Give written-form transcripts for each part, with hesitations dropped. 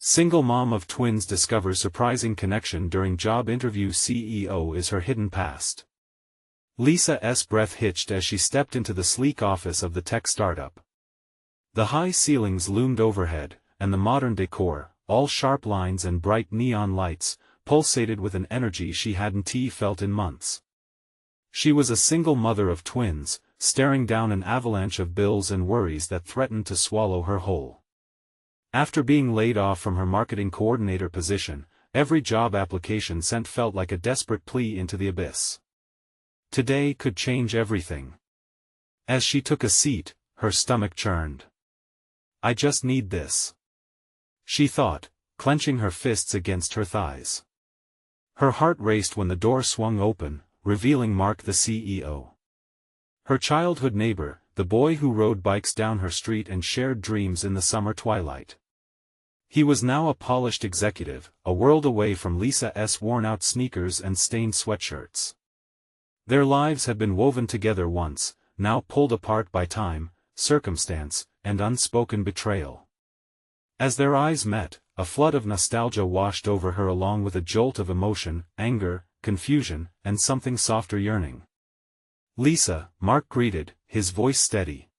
Single mom of twins discovers surprising connection during job interview. CEO is her hidden past. Lisa's breath hitched as she stepped into the sleek office of the tech startup. The high ceilings loomed overhead, and the modern decor, all sharp lines and bright neon lights, pulsated with an energy she hadn't felt in months. She was a single mother of twins, staring down an avalanche of bills and worries that threatened to swallow her whole. After being laid off from her marketing coordinator position, every job application sent felt like a desperate plea into the abyss. Today could change everything. As she took a seat, her stomach churned. "I just need this," she thought, clenching her fists against her thighs. Her heart raced when the door swung open, revealing Mark, the CEO. Her childhood neighbor, the boy who rode bikes down her street and shared dreams in the summer twilight. He was now a polished executive, a world away from Lisa's worn-out sneakers and stained sweatshirts. Their lives had been woven together once, now pulled apart by time, circumstance, and unspoken betrayal. As their eyes met, a flood of nostalgia washed over her along with a jolt of emotion, anger, confusion, and something softer yearning. "Lisa," Mark greeted, his voice steady.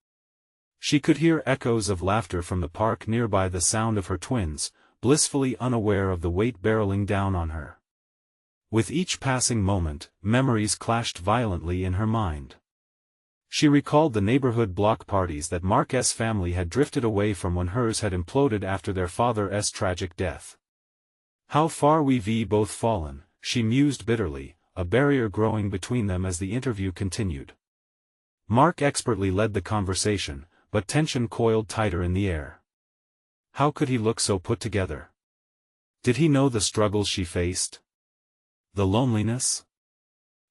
She could hear echoes of laughter from the park nearby, the sound of her twins, blissfully unaware of the weight barreling down on her. With each passing moment, memories clashed violently in her mind. She recalled the neighborhood block parties that Mark's family had drifted away from when hers had imploded after their father's tragic death. "How far we've both fallen," she mused bitterly, a barrier growing between them as the interview continued. Mark expertly led the conversation, but tension coiled tighter in the air. How could he look so put together? Did he know the struggles she faced? The loneliness?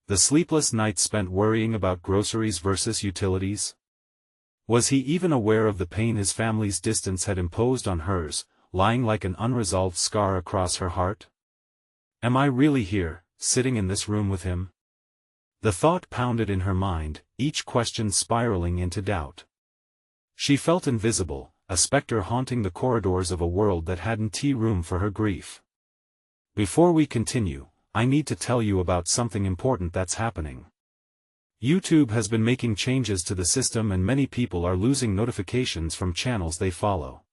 The sleepless nights spent worrying about groceries versus utilities? Was he even aware of the pain his family's distance had imposed on hers, lying like an unresolved scar across her heart? Am I really here, sitting in this room with him? The thought pounded in her mind, each question spiraling into doubt. She felt invisible, a specter haunting the corridors of a world that hadn't room for her grief. Before we continue, I need to tell you about something important that's happening. YouTube has been making changes to the system and many people are losing notifications from channels they follow.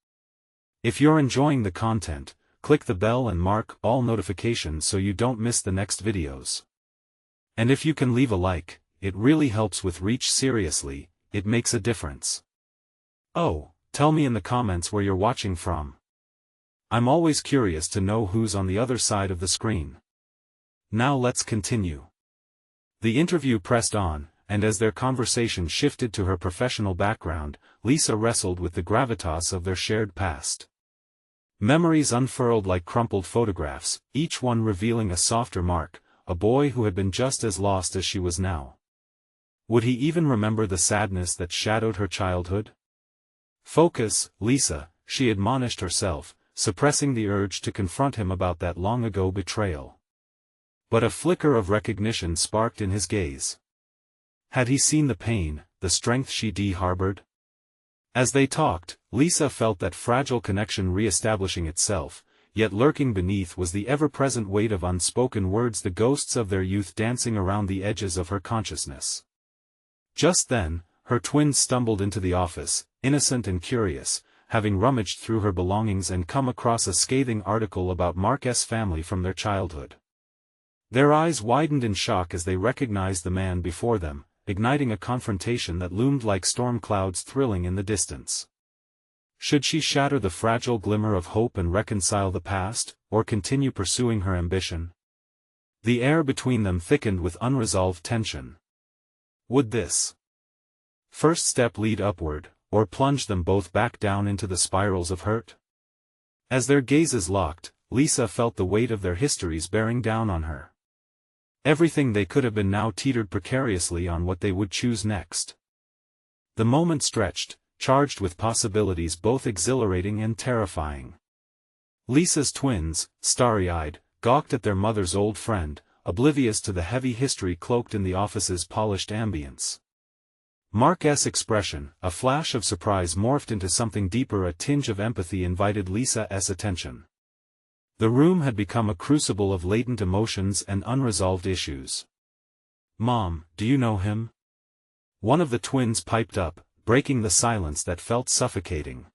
If you're enjoying the content, click the bell and mark all notifications so you don't miss the next videos. And if you can leave a like, it really helps with reach. Seriously, it makes a difference. Oh, tell me in the comments where you're watching from. I'm always curious to know who's on the other side of the screen. Now let's continue. The interview pressed on, and as their conversation shifted to her professional background, Lisa wrestled with the gravitas of their shared past. Memories unfurled like crumpled photographs, each one revealing a softer Mark, a boy who had been just as lost as she was now. Would he even remember the sadness that shadowed her childhood? "Focus, Lisa," she admonished herself, suppressing the urge to confront him about that long-ago betrayal. But a flicker of recognition sparked in his gaze. Had he seen the pain, the strength she harbored? As they talked, Lisa felt that fragile connection re-establishing itself, yet lurking beneath was the ever-present weight of unspoken words, the ghosts of their youth dancing around the edges of her consciousness. Just then, her twins stumbled into the office, innocent and curious, having rummaged through her belongings and come across a scathing article about Mark's family from their childhood. Their eyes widened in shock as they recognized the man before them, igniting a confrontation that loomed like storm clouds thrilling in the distance. Should she shatter the fragile glimmer of hope and reconcile the past, or continue pursuing her ambition? The air between them thickened with unresolved tension. Would this first step lead upward, or plunge them both back down into the spirals of hurt? As their gazes locked, Lisa felt the weight of their histories bearing down on her. Everything they could have been now teetered precariously on what they would choose next. The moment stretched, charged with possibilities both exhilarating and terrifying. Lisa's twins, starry-eyed, gawked at their mother's old friend, oblivious to the heavy history cloaked in the office's polished ambience. Mark's expression, a flash of surprise morphed into something deeper. A tinge of empathy invited Lisa's attention. The room had become a crucible of latent emotions and unresolved issues. "Mom, do you know him?" One of the twins piped up, breaking the silence that felt suffocating.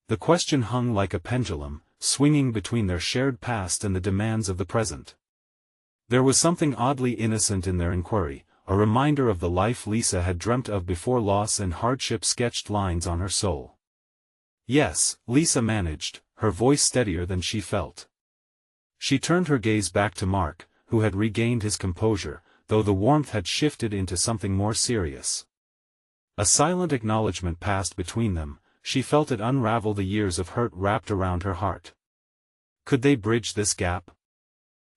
The question hung like a pendulum, swinging between their shared past and the demands of the present. There was something oddly innocent in their inquiry, a reminder of the life Lisa had dreamt of before loss and hardship sketched lines on her soul. "Yes," Lisa managed, her voice steadier than she felt. She turned her gaze back to Mark, who had regained his composure, though the warmth had shifted into something more serious. A silent acknowledgement passed between them. She felt it unravel the years of hurt wrapped around her heart. Could they bridge this gap?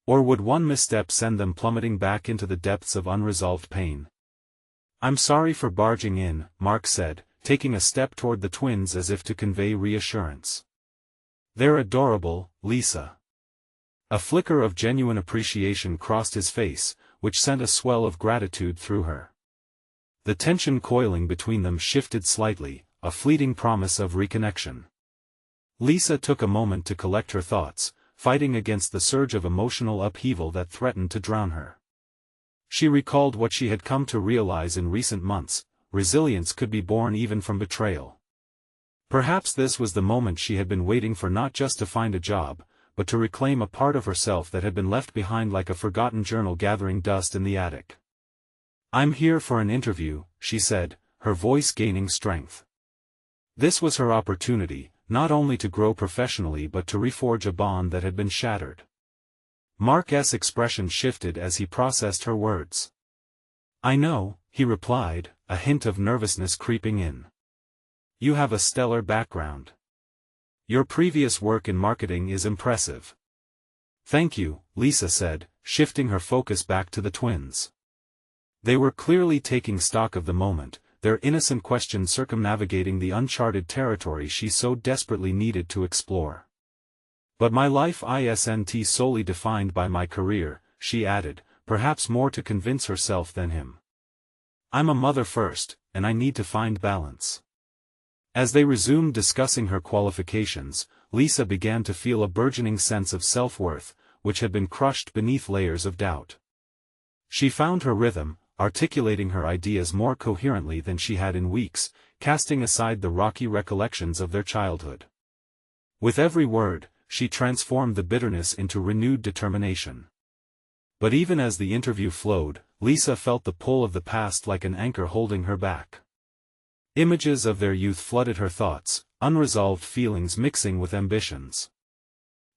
Or would one misstep send them plummeting back into the depths of unresolved pain? "I'm sorry for barging in," Mark said, taking a step toward the twins as if to convey reassurance. "They're adorable, Lisa." A flicker of genuine appreciation crossed his face, which sent a swell of gratitude through her. The tension coiling between them shifted slightly, a fleeting promise of reconnection. Lisa took a moment to collect her thoughts, fighting against the surge of emotional upheaval that threatened to drown her. She recalled what she had come to realize in recent months: resilience could be born even from betrayal. Perhaps this was the moment she had been waiting for, not just to find a job, but to reclaim a part of herself that had been left behind like a forgotten journal gathering dust in the attic. "I'm here for an interview," she said, her voice gaining strength. This was her opportunity, not only to grow professionally but to reforge a bond that had been shattered. Mark's expression shifted as he processed her words. "I know," he replied, a hint of nervousness creeping in. "You have a stellar background. Your previous work in marketing is impressive." "Thank you," Lisa said, shifting her focus back to the twins. They were clearly taking stock of the moment, their innocent questions circumnavigating the uncharted territory she so desperately needed to explore. "But my life isn't solely defined by my career," she added, perhaps more to convince herself than him. "I'm a mother first, and I need to find balance." As they resumed discussing her qualifications, Lisa began to feel a burgeoning sense of self-worth, which had been crushed beneath layers of doubt. She found her rhythm, articulating her ideas more coherently than she had in weeks, casting aside the rocky recollections of their childhood. With every word, she transformed the bitterness into renewed determination. But even as the interview flowed, Lisa felt the pull of the past like an anchor holding her back. Images of their youth flooded her thoughts, unresolved feelings mixing with ambitions.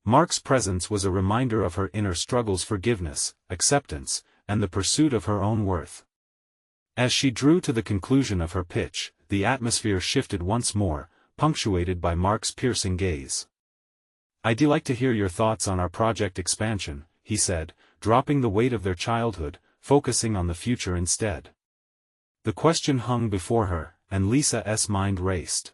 Mark's presence was a reminder of her inner struggles: forgiveness, acceptance, and the pursuit of her own worth. As she drew to the conclusion of her pitch, the atmosphere shifted once more, punctuated by Mark's piercing gaze. "I'd like to hear your thoughts on our project expansion," he said, dropping the weight of their childhood, focusing on the future instead. The question hung before her, and Lisa's mind raced.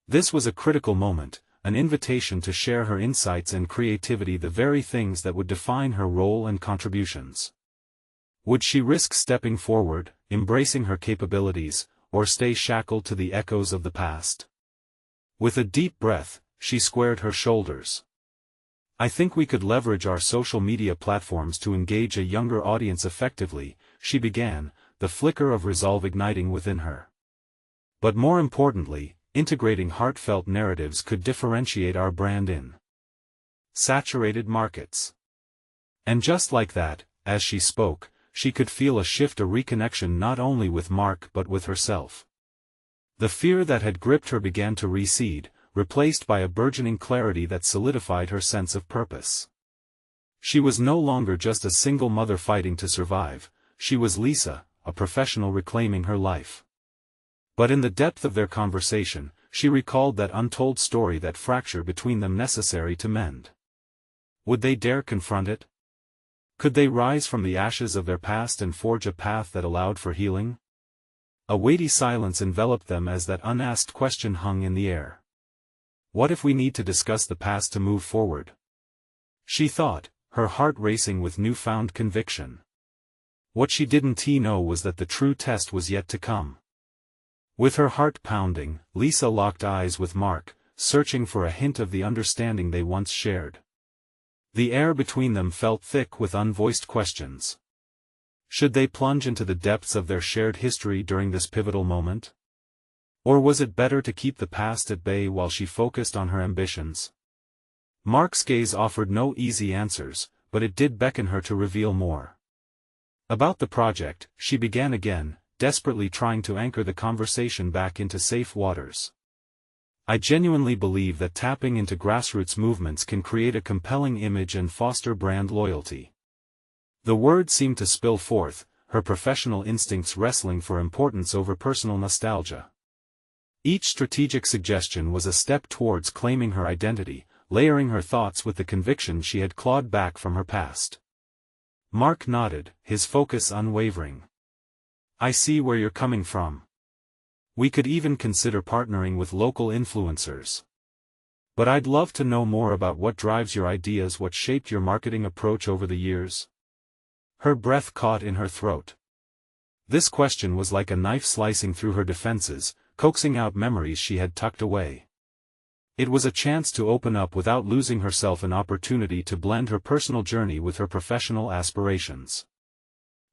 This was a critical moment, an invitation to share her insights and creativity, the very things that would define her role and contributions. Would she risk stepping forward, embracing her capabilities, or stay shackled to the echoes of the past? With a deep breath, she squared her shoulders. "I think we could leverage our social media platforms to engage a younger audience effectively," she began, the flicker of resolve igniting within her. "But more importantly, integrating heartfelt narratives could differentiate our brand in saturated markets." And just like that, as she spoke, she could feel a shift, a reconnection not only with Mark but with herself. The fear that had gripped her began to recede, replaced by a burgeoning clarity that solidified her sense of purpose. She was no longer just a single mother fighting to survive, she was Lisa, a professional reclaiming her life. But in the depth of their conversation, she recalled that untold story, that fracture between them necessary to mend. Would they dare confront it? Could they rise from the ashes of their past and forge a path that allowed for healing? A weighty silence enveloped them as that unasked question hung in the air. "What if we need to discuss the past to move forward?" she thought, her heart racing with newfound conviction. What she didn't know was that the true test was yet to come. With her heart pounding, Lisa locked eyes with Mark, searching for a hint of the understanding they once shared. The air between them felt thick with unvoiced questions. Should they plunge into the depths of their shared history during this pivotal moment? Or was it better to keep the past at bay while she focused on her ambitions? Mark's gaze offered no easy answers, but it did beckon her to reveal more. About the project, she began again, desperately trying to anchor the conversation back into safe waters. I genuinely believe that tapping into grassroots movements can create a compelling image and foster brand loyalty. The words seemed to spill forth, her professional instincts wrestling for importance over personal nostalgia. Each strategic suggestion was a step towards claiming her identity, layering her thoughts with the conviction she had clawed back from her past. Mark nodded, his focus unwavering. I see where you're coming from. We could even consider partnering with local influencers. But I'd love to know more about what drives your ideas, what shaped your marketing approach over the years. Her breath caught in her throat. This question was like a knife slicing through her defenses, coaxing out memories she had tucked away. It was a chance to open up without losing herself, an opportunity to blend her personal journey with her professional aspirations.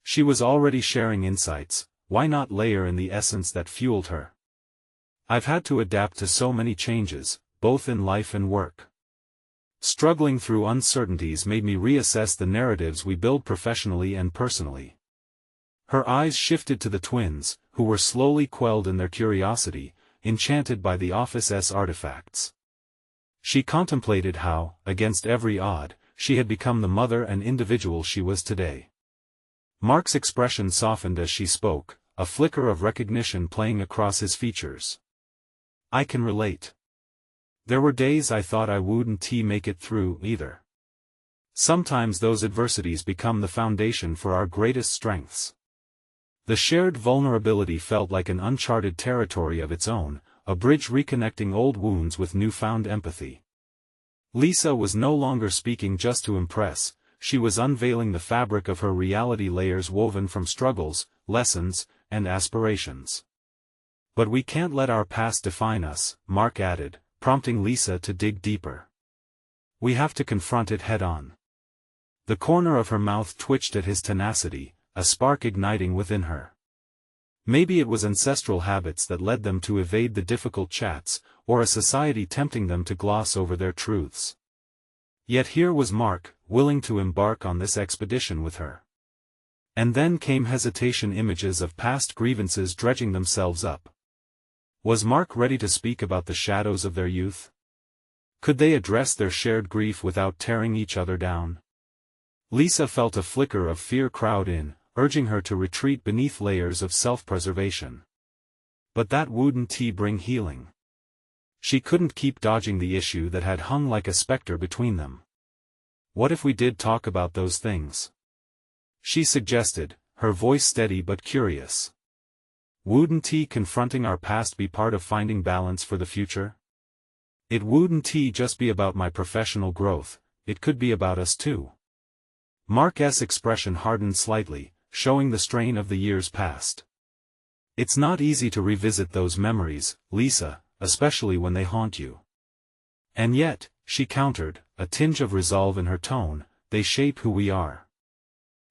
She was already sharing insights, why not layer in the essence that fueled her? I've had to adapt to so many changes, both in life and work. Struggling through uncertainties made me reassess the narratives we build professionally and personally. Her eyes shifted to the twins, who were slowly quelled in their curiosity, enchanted by the office's artifacts. She contemplated how, against every odd, she had become the mother and individual she was today. Mark's expression softened as she spoke, a flicker of recognition playing across his features. I can relate. There were days I thought I wouldn't make it through either. Sometimes those adversities become the foundation for our greatest strengths. The shared vulnerability felt like an uncharted territory of its own, a bridge reconnecting old wounds with newfound empathy. Lisa was no longer speaking just to impress, she was unveiling the fabric of her reality, layers woven from struggles, lessons, and aspirations. But we can't let our past define us, Mark added, prompting Lisa to dig deeper. We have to confront it head-on. The corner of her mouth twitched at his tenacity, a spark igniting within her. Maybe it was ancestral habits that led them to evade the difficult chats, or a society tempting them to gloss over their truths. Yet here was Mark, willing to embark on this expedition with her. And then came hesitation, images of past grievances dredging themselves up. Was Mark ready to speak about the shadows of their youth? Could they address their shared grief without tearing each other down? Lisa felt a flicker of fear crowd in, urging her to retreat beneath layers of self-preservation. But that wouldn't bring healing. She couldn't keep dodging the issue that had hung like a specter between them. What if we did talk about those things? She suggested, her voice steady but curious. Wouldn't confronting our past be part of finding balance for the future? It wouldn't just be about my professional growth, it could be about us too. Mark's expression hardened slightly, showing the strain of the years past. It's not easy to revisit those memories, Lisa, especially when they haunt you. And yet, she countered, a tinge of resolve in her tone, they shape who we are.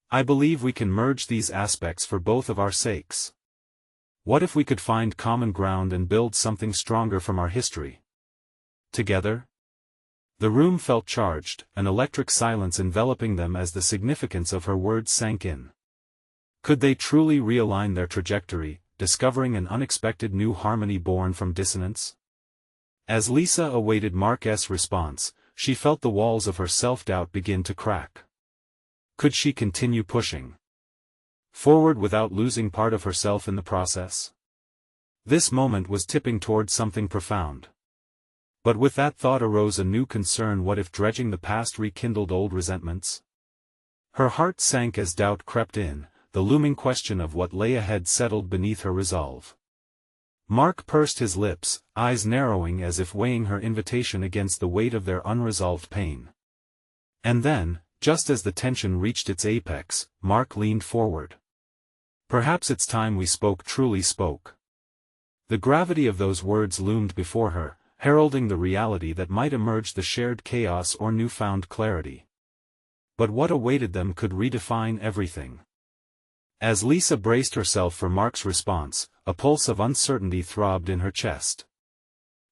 I believe we can merge these aspects for both of our sakes. What if we could find common ground and build something stronger from our history? Together? The room felt charged, an electric silence enveloping them as the significance of her words sank in. Could they truly realign their trajectory, discovering an unexpected new harmony born from dissonance? As Lisa awaited Mark's response, she felt the walls of her self-doubt begin to crack. Could she continue pushing forward without losing part of herself in the process? This moment was tipping towards something profound. But with that thought arose a new concern: what if dredging the past rekindled old resentments? Her heart sank as doubt crept in, the looming question of what lay ahead settled beneath her resolve. Mark pursed his lips, eyes narrowing as if weighing her invitation against the weight of their unresolved pain. And then, just as the tension reached its apex, Mark leaned forward. Perhaps it's time we truly spoke. The gravity of those words loomed before her, heralding the reality that might emerge: the shared chaos or newfound clarity. But what awaited them could redefine everything. As Lisa braced herself for Mark's response, a pulse of uncertainty throbbed in her chest.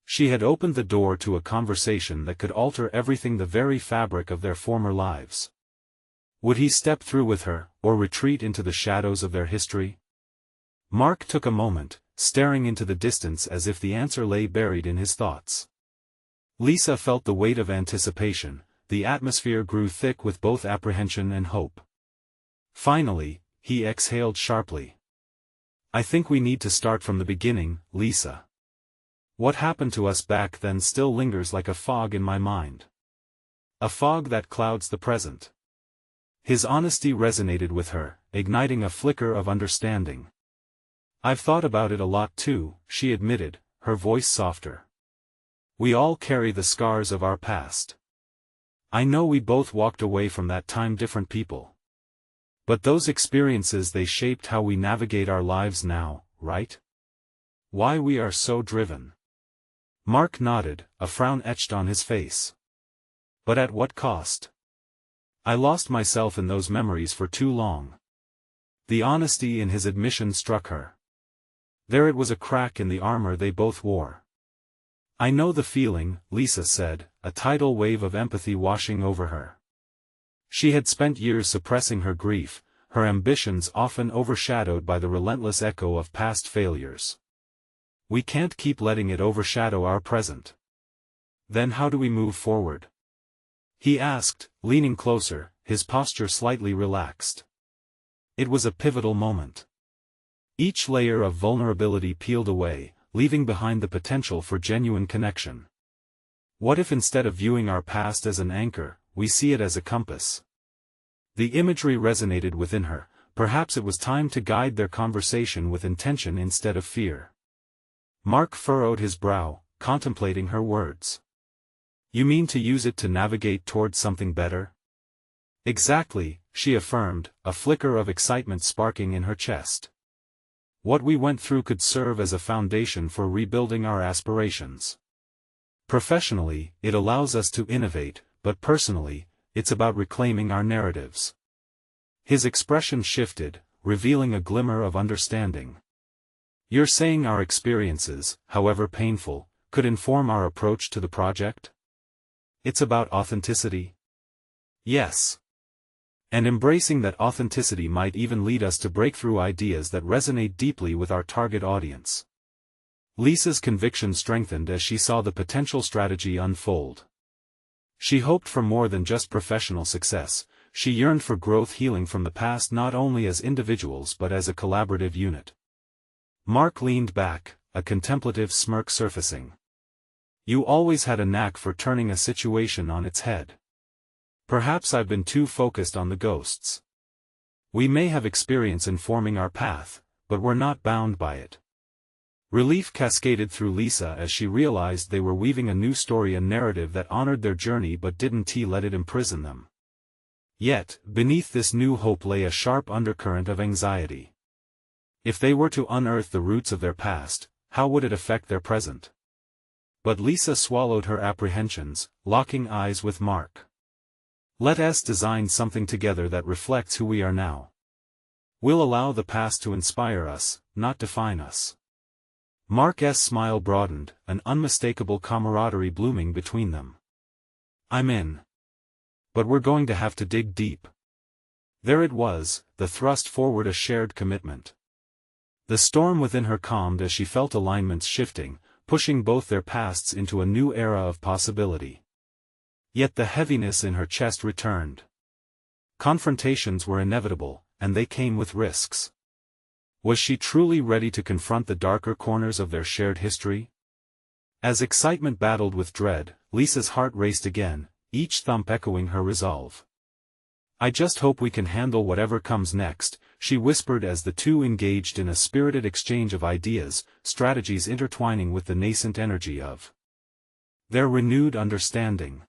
She had opened the door to a conversation that could alter everything, the very fabric of their former lives. Would he step through with her, or retreat into the shadows of their history? Mark took a moment, staring into the distance as if the answer lay buried in his thoughts. Lisa felt the weight of anticipation. The atmosphere grew thick with both apprehension and hope. Finally, he exhaled sharply. "I think we need to start from the beginning, Lisa. What happened to us back then still lingers like a fog in my mind. A fog that clouds the present." His honesty resonated with her, igniting a flicker of understanding. "I've thought about it a lot too," she admitted, her voice softer. "We all carry the scars of our past. I know we both walked away from that time different people. But those experiences, they shaped how we navigate our lives now, right? Why we are so driven." Mark nodded, a frown etched on his face. "But at what cost? I lost myself in those memories for too long." The honesty in his admission struck her. There it was, a crack in the armor they both wore. "I know the feeling," Lisa said, a tidal wave of empathy washing over her. She had spent years suppressing her grief, her ambitions often overshadowed by the relentless echo of past failures. "We can't keep letting it overshadow our present." "Then how do we move forward?" he asked, leaning closer, his posture slightly relaxed. It was a pivotal moment. Each layer of vulnerability peeled away, leaving behind the potential for genuine connection. What if, instead of viewing our past as an anchor, we see it as a compass? The imagery resonated within her. Perhaps it was time to guide their conversation with intention instead of fear. Mark furrowed his brow, contemplating her words. "You mean to use it to navigate towards something better?" "Exactly," she affirmed, a flicker of excitement sparking in her chest. "What we went through could serve as a foundation for rebuilding our aspirations. Professionally, it allows us to innovate, but personally, it's about reclaiming our narratives." His expression shifted, revealing a glimmer of understanding. "You're saying our experiences, however painful, could inform our approach to the project? It's about authenticity?" "Yes. And embracing that authenticity might even lead us to breakthrough ideas that resonate deeply with our target audience." Lisa's conviction strengthened as she saw the potential strategy unfold. She hoped for more than just professional success. She yearned for growth, healing from the past, not only as individuals but as a collaborative unit. Mark leaned back, a contemplative smirk surfacing. "You always had a knack for turning a situation on its head. Perhaps I've been too focused on the ghosts. We may have experience informing our path, but we're not bound by it." Relief cascaded through Lisa as she realized they were weaving a new story, a narrative that honored their journey but didn't let it imprison them. Yet, beneath this new hope lay a sharp undercurrent of anxiety. If they were to unearth the roots of their past, how would it affect their present? But Lisa swallowed her apprehensions, locking eyes with Mark. "Let us design something together that reflects who we are now. We'll allow the past to inspire us, not define us." Mark's smile broadened, an unmistakable camaraderie blooming between them. "I'm in. But we're going to have to dig deep." There it was, the thrust forward, a shared commitment. The storm within her calmed as she felt alignments shifting, pushing both their pasts into a new era of possibility. Yet the heaviness in her chest returned. Confrontations were inevitable, and they came with risks. Was she truly ready to confront the darker corners of their shared history? As excitement battled with dread, Lisa's heart raced again, each thump echoing her resolve. "I just hope we can handle whatever comes next," she whispered as the two engaged in a spirited exchange of ideas, strategies intertwining with the nascent energy of their renewed understanding.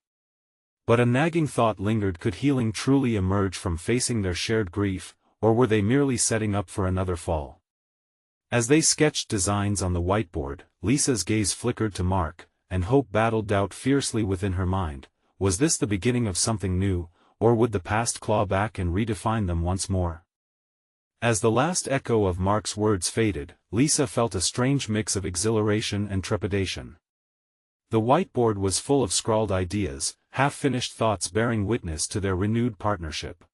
But a nagging thought lingered: could healing truly emerge from facing their shared grief, or were they merely setting up for another fall? As they sketched designs on the whiteboard, Lisa's gaze flickered to Mark, and hope battled doubt fiercely within her mind. Was this the beginning of something new, or would the past claw back and redefine them once more? As the last echo of Mark's words faded, Lisa felt a strange mix of exhilaration and trepidation. The whiteboard was full of scrawled ideas, half-finished thoughts bearing witness to their renewed partnership.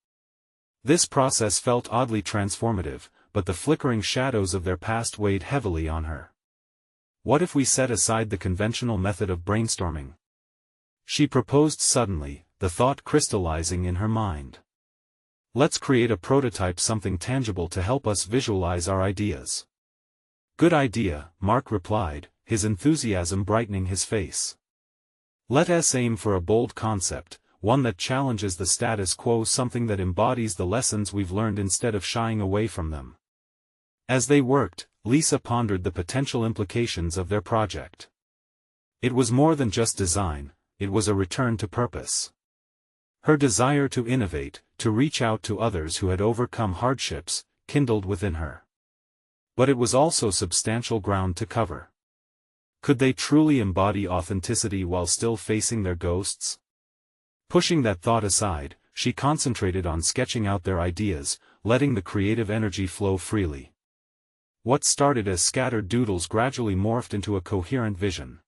This process felt oddly transformative, but the flickering shadows of their past weighed heavily on her. What if we set aside the conventional method of brainstorming? She proposed suddenly, the thought crystallizing in her mind. Let's create a prototype, something tangible to help us visualize our ideas. Good idea, Mark replied, his enthusiasm brightening his face. Let us aim for a bold concept, one that challenges the status quo, something that embodies the lessons we've learned instead of shying away from them. As they worked, Lisa pondered the potential implications of their project. It was more than just design, it was a return to purpose. Her desire to innovate, to reach out to others who had overcome hardships, kindled within her. But it was also substantial ground to cover. Could they truly embody authenticity while still facing their ghosts? Pushing that thought aside, she concentrated on sketching out their ideas, letting the creative energy flow freely. What started as scattered doodles gradually morphed into a coherent vision.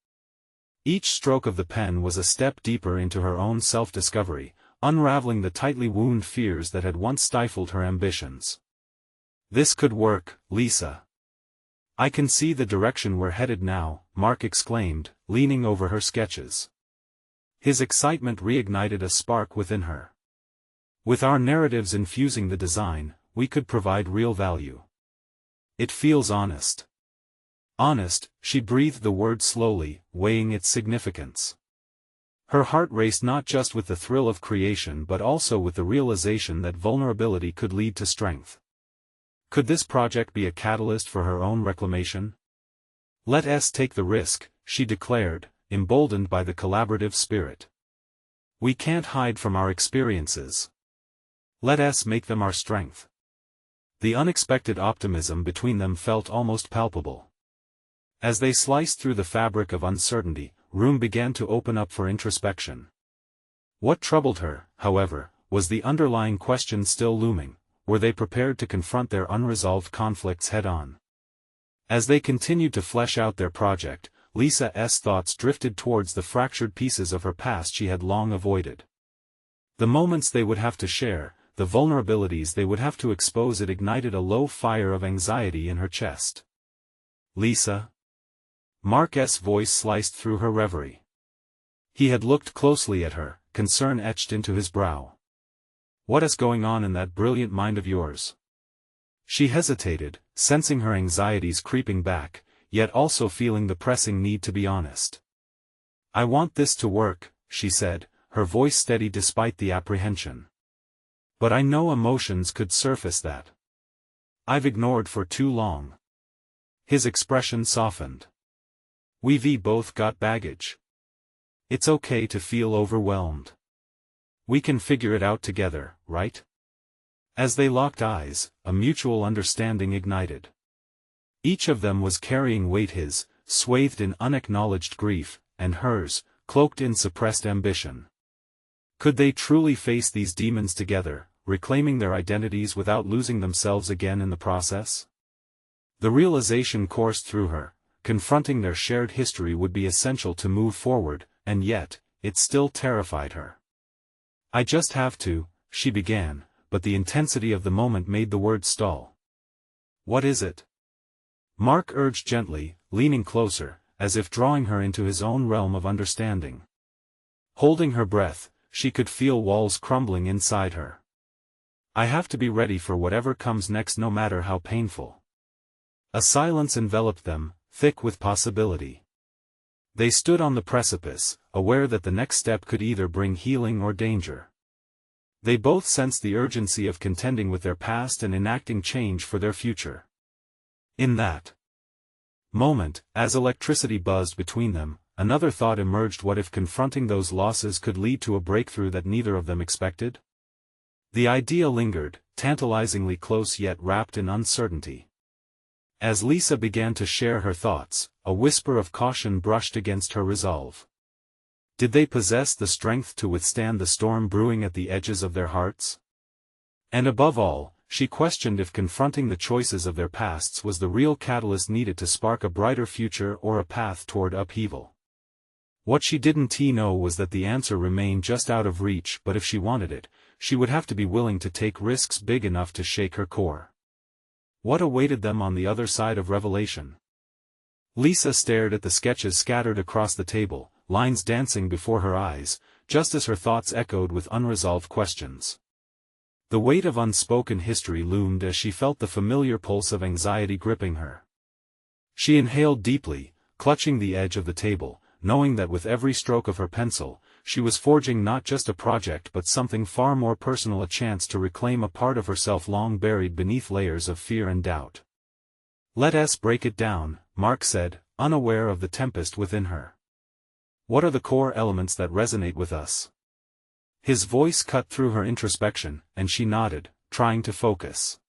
Each stroke of the pen was a step deeper into her own self-discovery, unraveling the tightly wound fears that had once stifled her ambitions. This could work, Lisa. I can see the direction we're headed now, Mark exclaimed, leaning over her sketches. His excitement reignited a spark within her. With our narratives infusing the design, we could provide real value. It feels honest. Honest, she breathed the word slowly, weighing its significance. Her heart raced not just with the thrill of creation but also with the realization that vulnerability could lead to strength. Could this project be a catalyst for her own reclamation? Let us take the risk, she declared, emboldened by the collaborative spirit. We can't hide from our experiences. Let us make them our strength. The unexpected optimism between them felt almost palpable. As they sliced through the fabric of uncertainty, room began to open up for introspection. What troubled her, however, was the underlying question still looming: were they prepared to confront their unresolved conflicts head-on? As they continued to flesh out their project, Lisa's thoughts drifted towards the fractured pieces of her past she had long avoided. The moments they would have to share, the vulnerabilities they would have to expose. It ignited a low fire of anxiety in her chest. Lisa? Mark's voice sliced through her reverie. He had looked closely at her, concern etched into his brow. What is going on in that brilliant mind of yours? She hesitated, sensing her anxieties creeping back, yet also feeling the pressing need to be honest. I want this to work, she said, her voice steady despite the apprehension. But I know emotions could surface that I've ignored for too long. His expression softened. We've both got baggage. It's okay to feel overwhelmed. We can figure it out together, right? As they locked eyes, a mutual understanding ignited. Each of them was carrying weight, his, swathed in unacknowledged grief, and hers, cloaked in suppressed ambition. Could they truly face these demons together, reclaiming their identities without losing themselves again in the process? The realization coursed through her. Confronting their shared history would be essential to move forward, and yet, it still terrified her. I just have to, she began, but the intensity of the moment made the words stall. What is it? Mark urged gently, leaning closer, as if drawing her into his own realm of understanding. Holding her breath, she could feel walls crumbling inside her. I have to be ready for whatever comes next, no matter how painful. A silence enveloped them, thick with possibility. They stood on the precipice, aware that the next step could either bring healing or danger. They both sensed the urgency of contending with their past and enacting change for their future. In that moment, as electricity buzzed between them, another thought emerged: what if confronting those losses could lead to a breakthrough that neither of them expected? The idea lingered, tantalizingly close yet wrapped in uncertainty. As Lisa began to share her thoughts, a whisper of caution brushed against her resolve. Did they possess the strength to withstand the storm brewing at the edges of their hearts? And above all, she questioned if confronting the choices of their pasts was the real catalyst needed to spark a brighter future or a path toward upheaval. What she didn't know was that the answer remained just out of reach, but if she wanted it, she would have to be willing to take risks big enough to shake her core. What awaited them on the other side of revelation? Lisa stared at the sketches scattered across the table, lines dancing before her eyes, just as her thoughts echoed with unresolved questions. The weight of unspoken history loomed as she felt the familiar pulse of anxiety gripping her. She inhaled deeply, clutching the edge of the table, knowing that with every stroke of her pencil, she was forging not just a project but something far more personal, a chance to reclaim a part of herself long buried beneath layers of fear and doubt. "Let us break it down," Mark said, unaware of the tempest within her. "What are the core elements that resonate with us?" His voice cut through her introspection, and she nodded, trying to focus.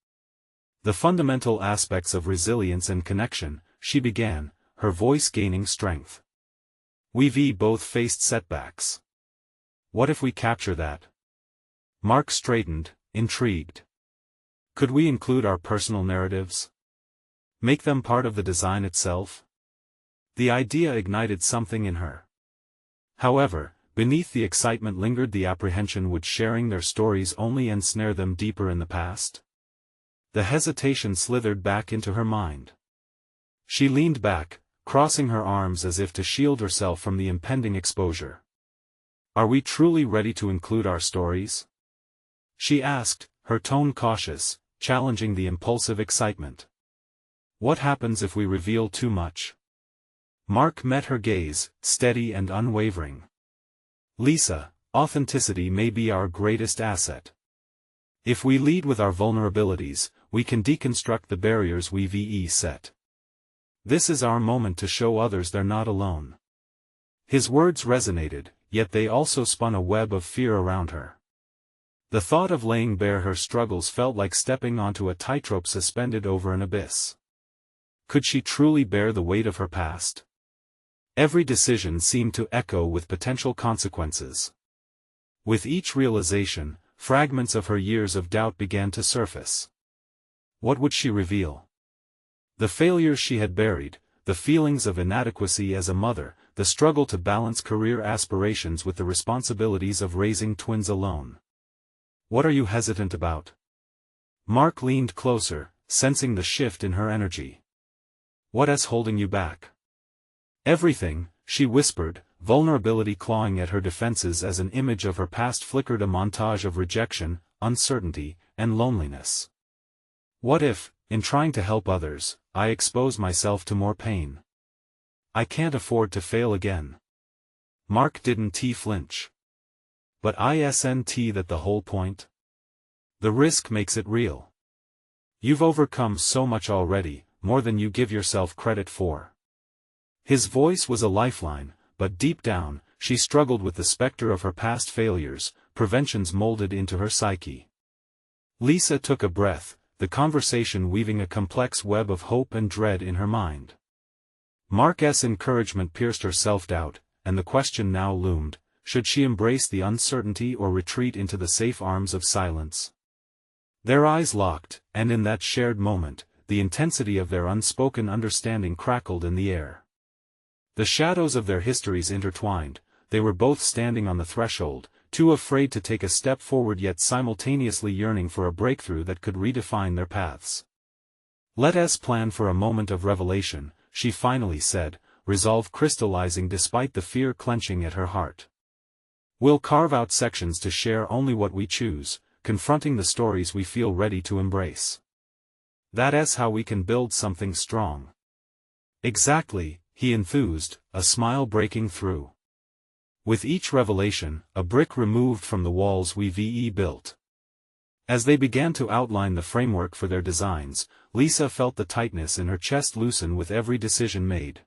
"The fundamental aspects of resilience and connection," she began, her voice gaining strength. "We've both faced setbacks. What if we capture that?" Mark straightened, intrigued. "Could we include our personal narratives? Make them part of the design itself?" The idea ignited something in her. However, beneath the excitement lingered the apprehension: would sharing their stories only ensnare them deeper in the past? The hesitation slithered back into her mind. She leaned back, crossing her arms as if to shield herself from the impending exposure. "Are we truly ready to include our stories?" she asked, her tone cautious, challenging the impulsive excitement. "What happens if we reveal too much?" Mark met her gaze, steady and unwavering. "Lisa, authenticity may be our greatest asset. If we lead with our vulnerabilities, we can deconstruct the barriers we've set. This is our moment to show others they're not alone." His words resonated, yet they also spun a web of fear around her. The thought of laying bare her struggles felt like stepping onto a tightrope suspended over an abyss. Could she truly bear the weight of her past? Every decision seemed to echo with potential consequences. With each realization, fragments of her years of doubt began to surface. What would she reveal? The failures she had buried, the feelings of inadequacy as a mother, the struggle to balance career aspirations with the responsibilities of raising twins alone. "What are you hesitant about?" Mark leaned closer, sensing the shift in her energy. "What's holding you back?" "Everything," she whispered, vulnerability clawing at her defenses as an image of her past flickered, a montage of rejection, uncertainty, and loneliness. "What if, in trying to help others, I expose myself to more pain? I can't afford to fail again." Mark didn't flinch. "But isn't that the whole point? The risk makes it real. You've overcome so much already, more than you give yourself credit for." His voice was a lifeline, but deep down, she struggled with the specter of her past failures, preventions molded into her psyche. Lisa took a breath, the conversation weaving a complex web of hope and dread in her mind. Mark's encouragement pierced her self-doubt, and the question now loomed: should she embrace the uncertainty or retreat into the safe arms of silence? Their eyes locked, and in that shared moment, the intensity of their unspoken understanding crackled in the air. The shadows of their histories intertwined, they were both standing on the threshold, too afraid to take a step forward yet simultaneously yearning for a breakthrough that could redefine their paths. "Let us plan for a moment of revelation," she finally said, resolve crystallizing despite the fear clenching at her heart. "We'll carve out sections to share only what we choose, confronting the stories we feel ready to embrace. That's how we can build something strong." "Exactly," he enthused, a smile breaking through. With each revelation, a brick removed from the walls we've built. As they began to outline the framework for their designs, Lisa felt the tightness in her chest loosen with every decision made.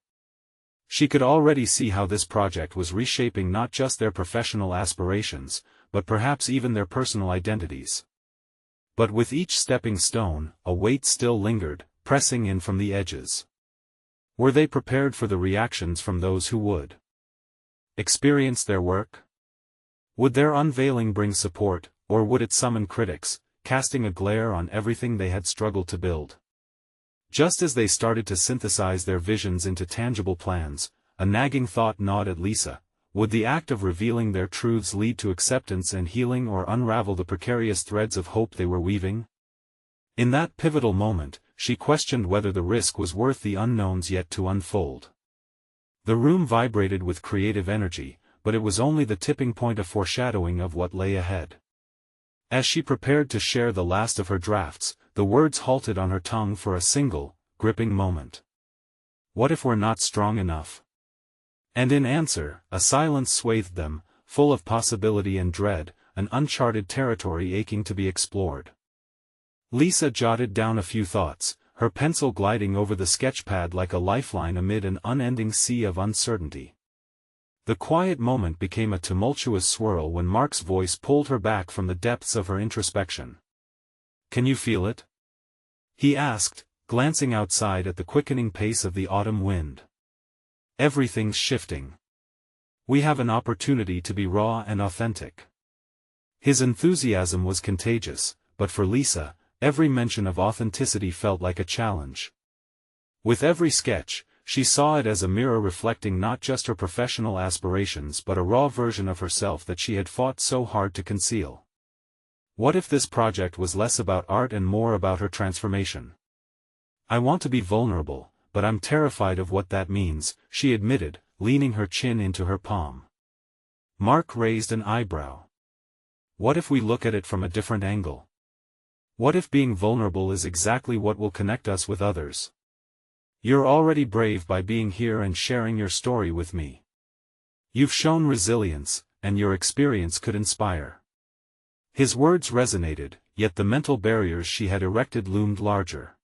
She could already see how this project was reshaping not just their professional aspirations, but perhaps even their personal identities. But with each stepping stone, a weight still lingered, pressing in from the edges. Were they prepared for the reactions from those who would experience their work? Would their unveiling bring support, or would it summon critics, casting a glare on everything they had struggled to build? Just as they started to synthesize their visions into tangible plans, a nagging thought gnawed at Lisa. Would the act of revealing their truths lead to acceptance and healing, or unravel the precarious threads of hope they were weaving? In that pivotal moment, she questioned whether the risk was worth the unknowns yet to unfold. The room vibrated with creative energy, but it was only the tipping point, a foreshadowing of what lay ahead. As she prepared to share the last of her drafts, the words halted on her tongue for a single, gripping moment. What if we're not strong enough? And in answer, a silence swathed them, full of possibility and dread, an uncharted territory aching to be explored. Lisa jotted down a few thoughts, her pencil gliding over the sketchpad like a lifeline amid an unending sea of uncertainty. The quiet moment became a tumultuous swirl when Mark's voice pulled her back from the depths of her introspection. "Can you feel it?" he asked, glancing outside at the quickening pace of the autumn wind. "Everything's shifting. We have an opportunity to be raw and authentic." His enthusiasm was contagious, but for Lisa, every mention of authenticity felt like a challenge. With every sketch, she saw it as a mirror reflecting not just her professional aspirations but a raw version of herself that she had fought so hard to conceal. What if this project was less about art and more about her transformation? "I want to be vulnerable, but I'm terrified of what that means," she admitted, leaning her chin into her palm. Mark raised an eyebrow. "What if we look at it from a different angle? What if being vulnerable is exactly what will connect us with others? You're already brave by being here and sharing your story with me. You've shown resilience, and your experience could inspire." His words resonated, yet the mental barriers she had erected loomed larger.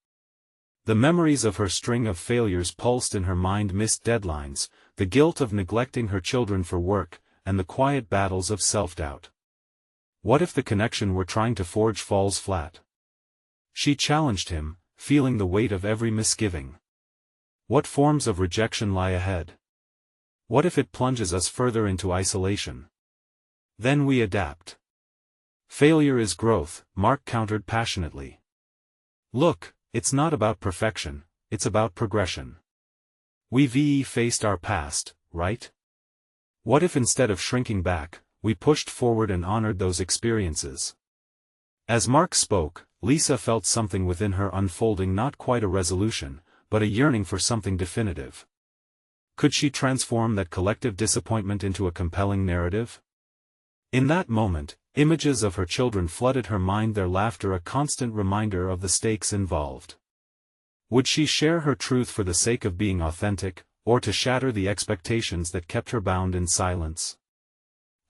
The memories of her string of failures pulsed in her mind, missed deadlines, the guilt of neglecting her children for work, and the quiet battles of self-doubt. What if the connection we're trying to forge falls flat? She challenged him, feeling the weight of every misgiving. What forms of rejection lie ahead? What if it plunges us further into isolation? Then we adapt. "Failure is growth," Mark countered passionately. "Look, it's not about perfection, it's about progression. We've faced our past, right? What if instead of shrinking back, we pushed forward and honored those experiences?" As Mark spoke, Lisa felt something within her unfolding, not quite a resolution, but a yearning for something definitive. Could she transform that collective disappointment into a compelling narrative? In that moment, images of her children flooded her mind, their laughter a constant reminder of the stakes involved. Would she share her truth for the sake of being authentic, or to shatter the expectations that kept her bound in silence?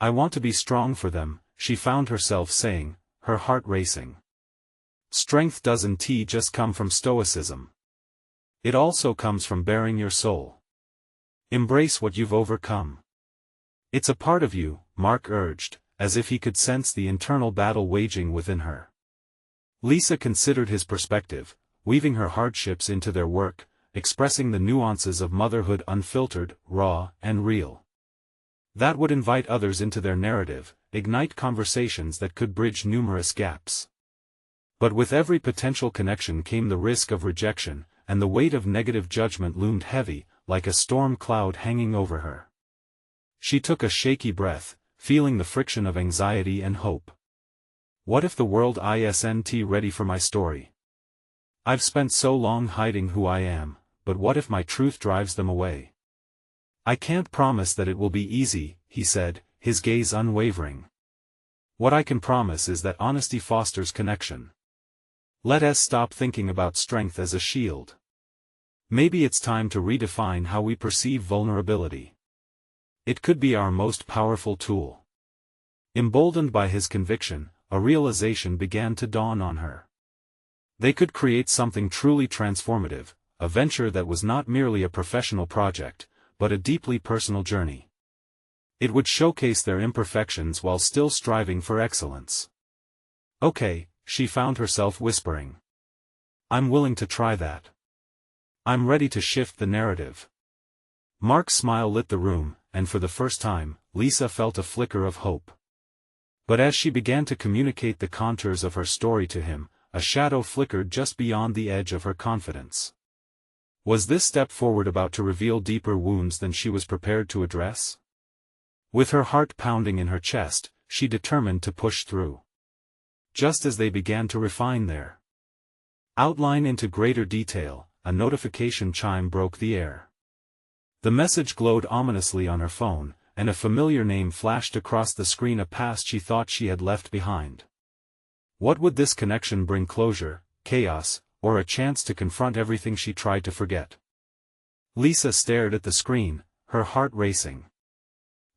"I want to be strong for them," she found herself saying, her heart racing. Strength doesn't just come from stoicism. It also comes from bearing your soul. Embrace what you've overcome. It's a part of you, Mark urged, as if he could sense the internal battle waging within her. Lisa considered his perspective, weaving her hardships into their work, expressing the nuances of motherhood unfiltered, raw, and real. That would invite others into their narrative, ignite conversations that could bridge numerous gaps. But with every potential connection came the risk of rejection, and the weight of negative judgment loomed heavy, like a storm cloud hanging over her. She took a shaky breath, feeling the friction of anxiety and hope. What if the world isn't ready for my story? I've spent so long hiding who I am, but what if my truth drives them away? I can't promise that it will be easy, he said, his gaze unwavering. What I can promise is that honesty fosters connection. Let us stop thinking about strength as a shield. Maybe it's time to redefine how we perceive vulnerability. It could be our most powerful tool. Emboldened by his conviction, a realization began to dawn on her. They could create something truly transformative, a venture that was not merely a professional project, but a deeply personal journey. It would showcase their imperfections while still striving for excellence. "Okay," she found herself whispering. I'm willing to try that. I'm ready to shift the narrative. Mark's smile lit the room, and for the first time, Lisa felt a flicker of hope. But as she began to communicate the contours of her story to him, a shadow flickered just beyond the edge of her confidence. Was this step forward about to reveal deeper wounds than she was prepared to address? With her heart pounding in her chest, she determined to push through. Just as they began to refine their outline into greater detail, a notification chime broke the air. The message glowed ominously on her phone, and a familiar name flashed across the screen, a past she thought she had left behind. What would this connection bring? Closure, chaos, or a chance to confront everything she tried to forget? Lisa stared at the screen, her heart racing.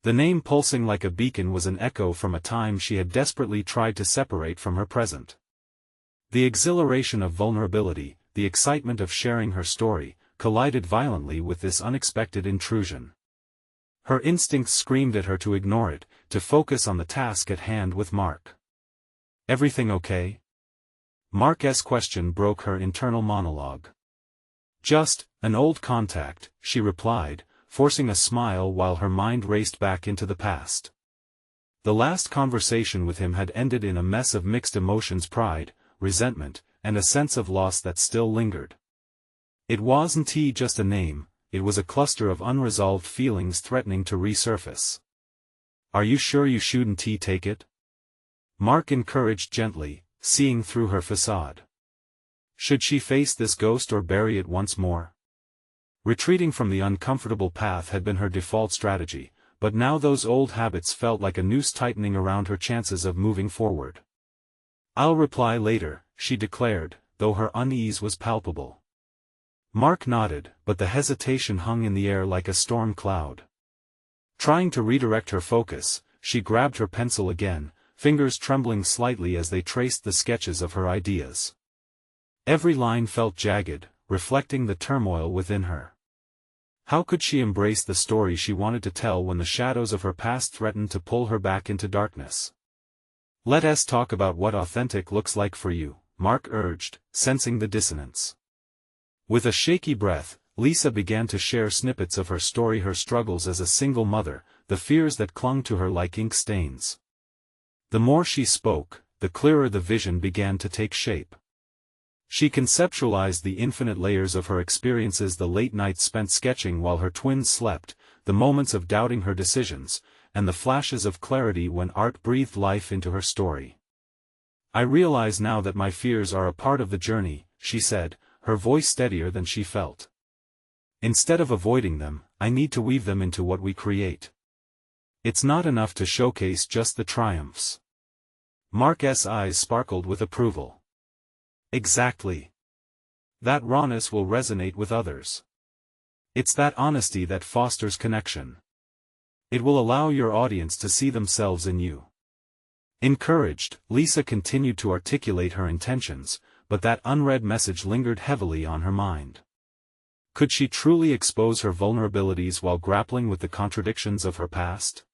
The name pulsing like a beacon was an echo from a time she had desperately tried to separate from her present. The exhilaration of vulnerability, the excitement of sharing her story, collided violently with this unexpected intrusion. Her instincts screamed at her to ignore it, to focus on the task at hand with Mark. Everything okay? Mark's question broke her internal monologue. Just, an old contact, she replied, forcing a smile while her mind raced back into the past. The last conversation with him had ended in a mess of mixed emotions: pride, resentment, and a sense of loss that still lingered. It wasn't just a name, it was a cluster of unresolved feelings threatening to resurface. Are you sure you shouldn't take it? Mark encouraged gently, seeing through her facade. Should she face this ghost or bury it once more? Retreating from the uncomfortable path had been her default strategy, but now those old habits felt like a noose tightening around her chances of moving forward. I'll reply later, she declared, though her unease was palpable. Mark nodded, but the hesitation hung in the air like a storm cloud. Trying to redirect her focus, she grabbed her pencil again, fingers trembling slightly as they traced the sketches of her ideas. Every line felt jagged, reflecting the turmoil within her. How could she embrace the story she wanted to tell when the shadows of her past threatened to pull her back into darkness? Let's talk about what authentic looks like for you, Mark urged, sensing the dissonance. With a shaky breath, Lisa began to share snippets of her story: her struggles as a single mother, the fears that clung to her like ink stains. The more she spoke, the clearer the vision began to take shape. She conceptualized the infinite layers of her experiences: the late nights spent sketching while her twins slept, the moments of doubting her decisions, and the flashes of clarity when art breathed life into her story. I realize now that my fears are a part of the journey, she said, her voice steadier than she felt. Instead of avoiding them, I need to weave them into what we create. It's not enough to showcase just the triumphs. Mark's eyes sparkled with approval. Exactly. That rawness will resonate with others. It's that honesty that fosters connection. It will allow your audience to see themselves in you. Encouraged, Lisa continued to articulate her intentions, but that unread message lingered heavily on her mind. Could she truly expose her vulnerabilities while grappling with the contradictions of her past?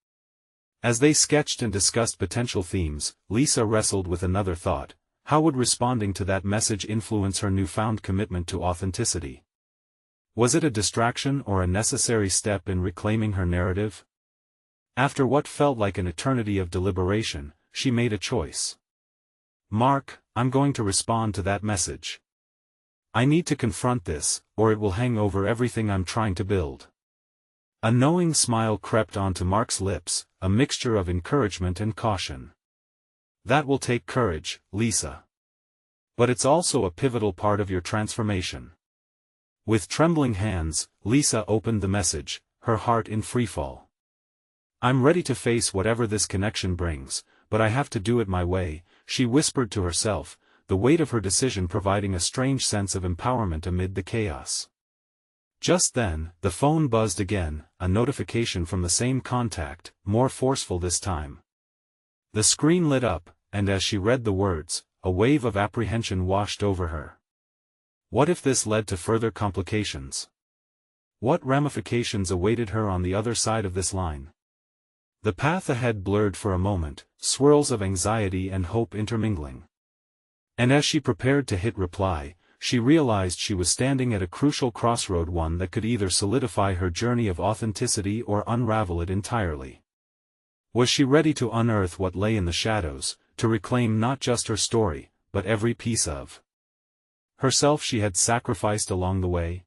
As they sketched and discussed potential themes, Lisa wrestled with another thought: how would responding to that message influence her newfound commitment to authenticity? Was it a distraction or a necessary step in reclaiming her narrative? After what felt like an eternity of deliberation, she made a choice. Mark, I'm going to respond to that message. I need to confront this, or it will hang over everything I'm trying to build. A knowing smile crept onto Mark's lips, a mixture of encouragement and caution. That will take courage, Lisa. But it's also a pivotal part of your transformation. With trembling hands, Lisa opened the message, her heart in freefall. I'm ready to face whatever this connection brings, but I have to do it my way, she whispered to herself, the weight of her decision providing a strange sense of empowerment amid the chaos. Just then, the phone buzzed again, a notification from the same contact, more forceful this time. The screen lit up, and as she read the words, a wave of apprehension washed over her. What if this led to further complications? What ramifications awaited her on the other side of this line? The path ahead blurred for a moment, swirls of anxiety and hope intermingling. And as she prepared to hit reply, she realized she was standing at a crucial crossroad, one that could either solidify her journey of authenticity or unravel it entirely. Was she ready to unearth what lay in the shadows, to reclaim not just her story, but every piece of herself she had sacrificed along the way?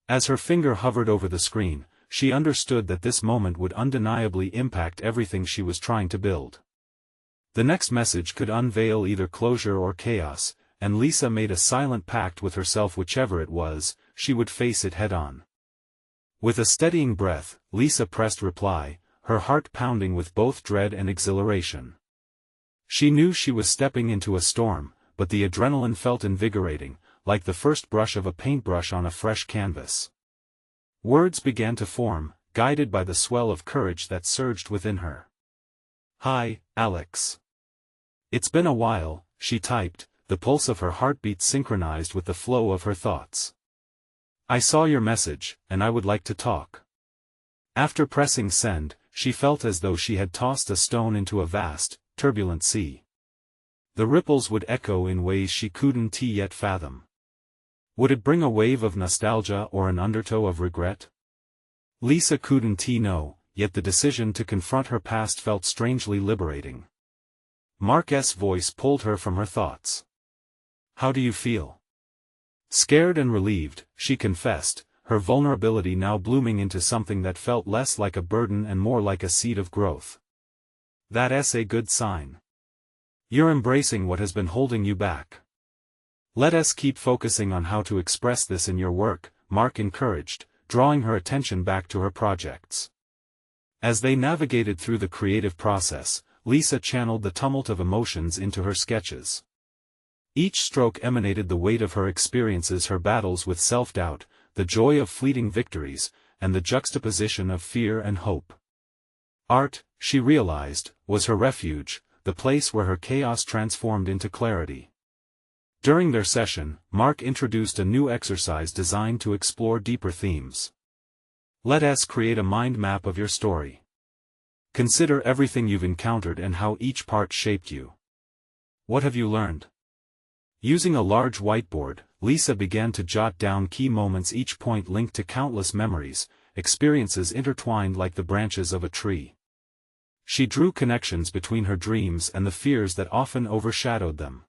As her finger hovered over the screen, she understood that this moment would undeniably impact everything she was trying to build. The next message could unveil either closure or chaos, and Lisa made a silent pact with herself: whichever it was, she would face it head-on. With a steadying breath, Lisa pressed reply, her heart pounding with both dread and exhilaration. She knew she was stepping into a storm, but the adrenaline felt invigorating, like the first brush of a paintbrush on a fresh canvas. Words began to form, guided by the swell of courage that surged within her. "Hi, Alex. It's been a while," she typed, the pulse of her heartbeat synchronized with the flow of her thoughts. "I saw your message, and I would like to talk." After pressing send, she felt as though she had tossed a stone into a vast, turbulent sea. The ripples would echo in ways she couldn't yet fathom. Would it bring a wave of nostalgia or an undertow of regret? Lisa couldn't know, yet the decision to confront her past felt strangely liberating. Mark's voice pulled her from her thoughts. "How do you feel?" Scared and relieved, she confessed, her vulnerability now blooming into something that felt less like a burden and more like a seed of growth. "That's a good sign. You're embracing what has been holding you back. Let us keep focusing on how to express this in your work," Mark encouraged, drawing her attention back to her projects. As they navigated through the creative process, Lisa channeled the tumult of emotions into her sketches. Each stroke emanated the weight of her experiences, her battles with self-doubt, the joy of fleeting victories, and the juxtaposition of fear and hope. Art, she realized, was her refuge, the place where her chaos transformed into clarity. During their session, Mark introduced a new exercise designed to explore deeper themes. Let us create a mind map of your story. Consider everything you've encountered and how each part shaped you. What have you learned? Using a large whiteboard, Lisa began to jot down key moments, each point linked to countless memories, experiences intertwined like the branches of a tree. She drew connections between her dreams and the fears that often overshadowed them.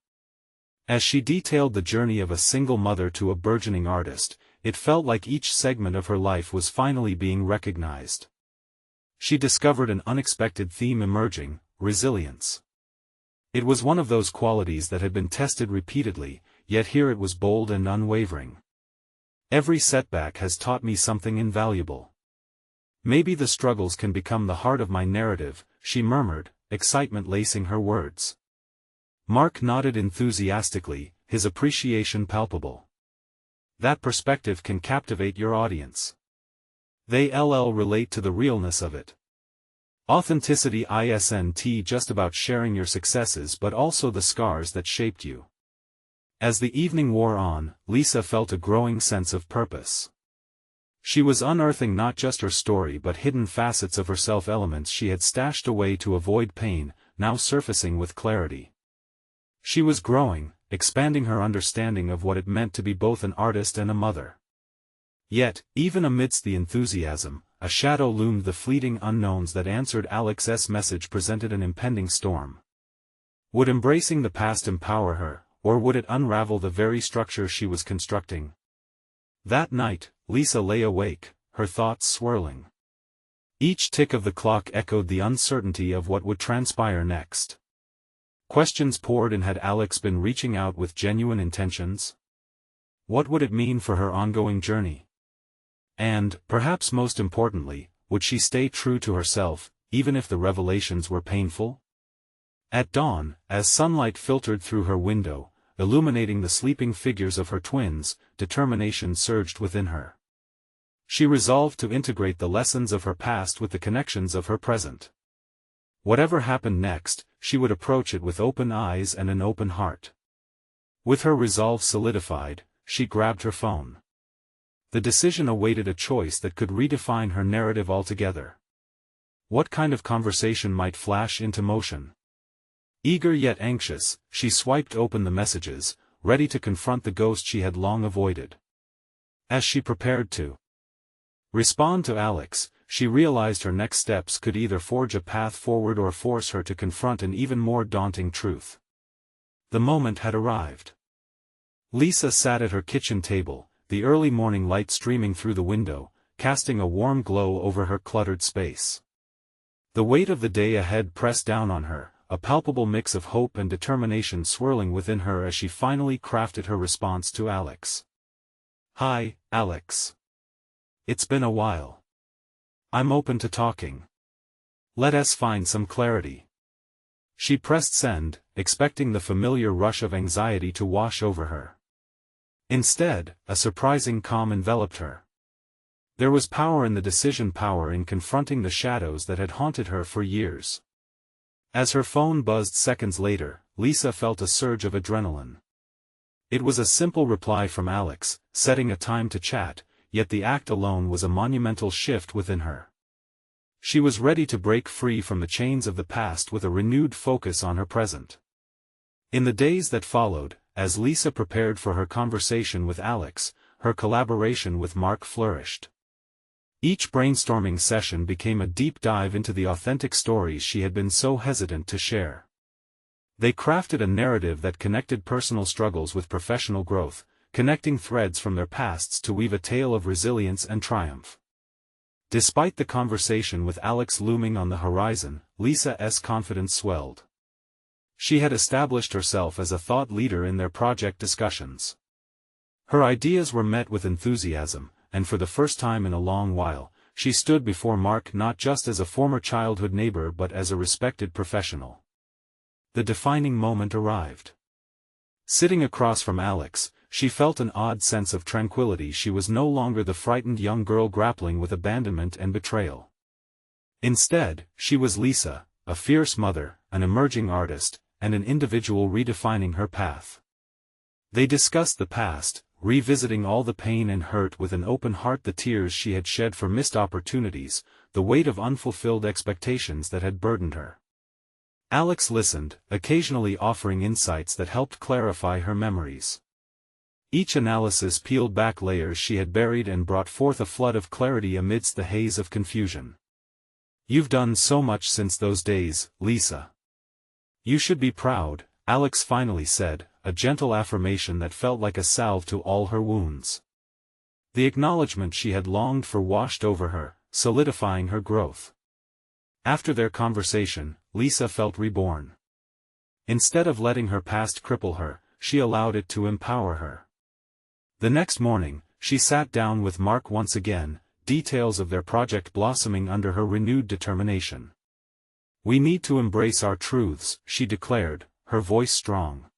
As she detailed the journey of a single mother to a burgeoning artist, it felt like each segment of her life was finally being recognized. She discovered an unexpected theme emerging: resilience. It was one of those qualities that had been tested repeatedly, yet here it was bold and unwavering. "Every setback has taught me something invaluable. Maybe the struggles can become the heart of my narrative," she murmured, excitement lacing her words. Mark nodded enthusiastically, his appreciation palpable. "That perspective can captivate your audience. They'll relate to the realness of it. Authenticity isn't just about sharing your successes but also the scars that shaped you." As the evening wore on, Lisa felt a growing sense of purpose. She was unearthing not just her story but hidden facets of herself, elements she had stashed away to avoid pain, now surfacing with clarity. She was growing, expanding her understanding of what it meant to be both an artist and a mother. Yet, even amidst the enthusiasm, a shadow loomed: the fleeting unknowns that answered Alex's message presented an impending storm. Would embracing the past empower her, or would it unravel the very structure she was constructing? That night, Lisa lay awake, her thoughts swirling. Each tick of the clock echoed the uncertainty of what would transpire next. Questions poured in: had Alex been reaching out with genuine intentions? What would it mean for her ongoing journey? And, perhaps most importantly, would she stay true to herself, even if the revelations were painful? At dawn, as sunlight filtered through her window, illuminating the sleeping figures of her twins, determination surged within her. She resolved to integrate the lessons of her past with the connections of her present. Whatever happened next, she would approach it with open eyes and an open heart. With her resolve solidified, she grabbed her phone. The decision awaited a choice that could redefine her narrative altogether. What kind of conversation might flash into motion? Eager yet anxious, she swiped open the messages, ready to confront the ghost she had long avoided. As she prepared to respond to Alex, she realized her next steps could either forge a path forward or force her to confront an even more daunting truth. The moment had arrived. Lisa sat at her kitchen table, the early morning light streaming through the window, casting a warm glow over her cluttered space. The weight of the day ahead pressed down on her, a palpable mix of hope and determination swirling within her as she finally crafted her response to Alex. "Hi, Alex. It's been a while. I'm open to talking. Let us find some clarity." She pressed send, expecting the familiar rush of anxiety to wash over her. Instead, a surprising calm enveloped her. There was power in the decision, power in confronting the shadows that had haunted her for years. As her phone buzzed seconds later, Lisa felt a surge of adrenaline. It was a simple reply from Alex, setting a time to chat, yet the act alone was a monumental shift within her. She was ready to break free from the chains of the past with a renewed focus on her present. In the days that followed, as Lisa prepared for her conversation with Alex, her collaboration with Mark flourished. Each brainstorming session became a deep dive into the authentic stories she had been so hesitant to share. They crafted a narrative that connected personal struggles with professional growth, connecting threads from their pasts to weave a tale of resilience and triumph. Despite the conversation with Alex looming on the horizon, Lisa's confidence swelled. She had established herself as a thought leader in their project discussions. Her ideas were met with enthusiasm, and for the first time in a long while, she stood before Mark not just as a former childhood neighbor but as a respected professional. The defining moment arrived. Sitting across from Alex, she felt an odd sense of tranquility. She was no longer the frightened young girl grappling with abandonment and betrayal. Instead, she was Lisa, a fierce mother, an emerging artist, and an individual redefining her path. They discussed the past, revisiting all the pain and hurt with an open heart, the tears she had shed for missed opportunities, the weight of unfulfilled expectations that had burdened her. Alex listened, occasionally offering insights that helped clarify her memories. Each analysis peeled back layers she had buried and brought forth a flood of clarity amidst the haze of confusion. "You've done so much since those days, Lisa. You should be proud," Alex finally said, a gentle affirmation that felt like a salve to all her wounds. The acknowledgement she had longed for washed over her, solidifying her growth. After their conversation, Lisa felt reborn. Instead of letting her past cripple her, she allowed it to empower her. The next morning, she sat down with Mark once again, details of their project blossoming under her renewed determination. "We need to embrace our truths," she declared, her voice strong.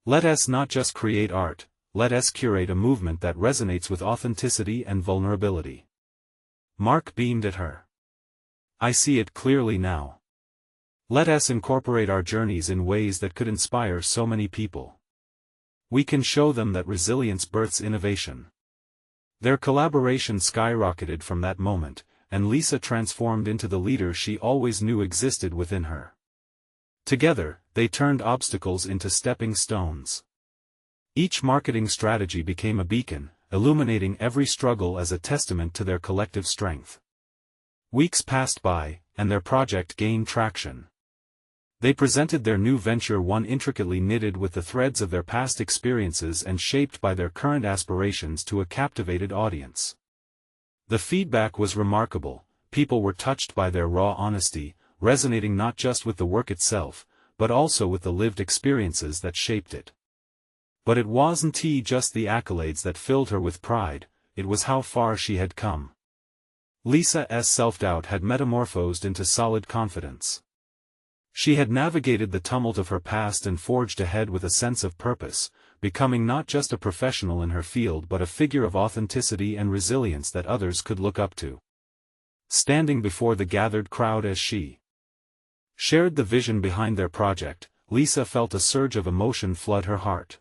"Let us not just create art, let us curate a movement that resonates with authenticity and vulnerability." Mark beamed at her. "I see it clearly now. Let us incorporate our journeys in ways that could inspire so many people. We can show them that resilience births innovation." Their collaboration skyrocketed from that moment, and Lisa transformed into the leader she always knew existed within her. Together, they turned obstacles into stepping stones. Each marketing strategy became a beacon, illuminating every struggle as a testament to their collective strength. Weeks passed by, and their project gained traction. They presented their new venture, one intricately knitted with the threads of their past experiences and shaped by their current aspirations, to a captivated audience. The feedback was remarkable. People were touched by their raw honesty, resonating not just with the work itself, but also with the lived experiences that shaped it. But it wasn't just the accolades that filled her with pride, it was how far she had come. Lisa's self-doubt had metamorphosed into solid confidence. She had navigated the tumult of her past and forged ahead with a sense of purpose, becoming not just a professional in her field but a figure of authenticity and resilience that others could look up to. Standing before the gathered crowd as she shared the vision behind their project, Lisa felt a surge of emotion flood her heart.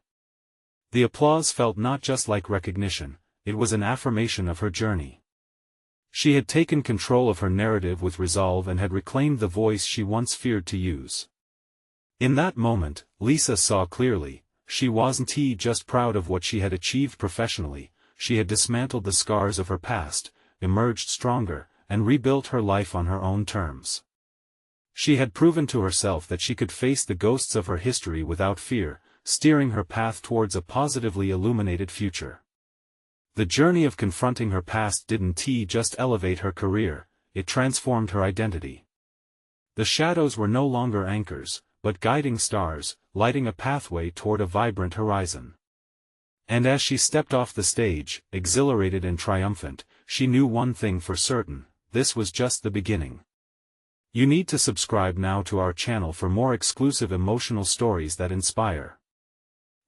The applause felt not just like recognition, it was an affirmation of her journey. She had taken control of her narrative with resolve and had reclaimed the voice she once feared to use. In that moment, Lisa saw clearly, she wasn't just proud of what she had achieved professionally, she had dismantled the scars of her past, emerged stronger, and rebuilt her life on her own terms. She had proven to herself that she could face the ghosts of her history without fear, steering her path towards a positively illuminated future. The journey of confronting her past didn't just elevate her career, it transformed her identity. The shadows were no longer anchors, but guiding stars, lighting a pathway toward a vibrant horizon. And as she stepped off the stage, exhilarated and triumphant, she knew one thing for certain: this was just the beginning. You need to subscribe now to our channel for more exclusive emotional stories that inspire.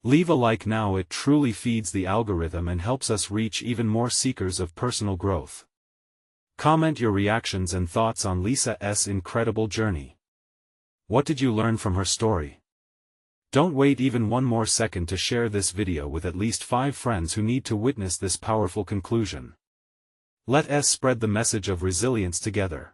Leave a like now, it truly feeds the algorithm and helps us reach even more seekers of personal growth. Comment your reactions and thoughts on Lisa's incredible journey. What did you learn from her story? Don't wait even one more second to share this video with at least 5 friends who need to witness this powerful conclusion. Let us spread the message of resilience together.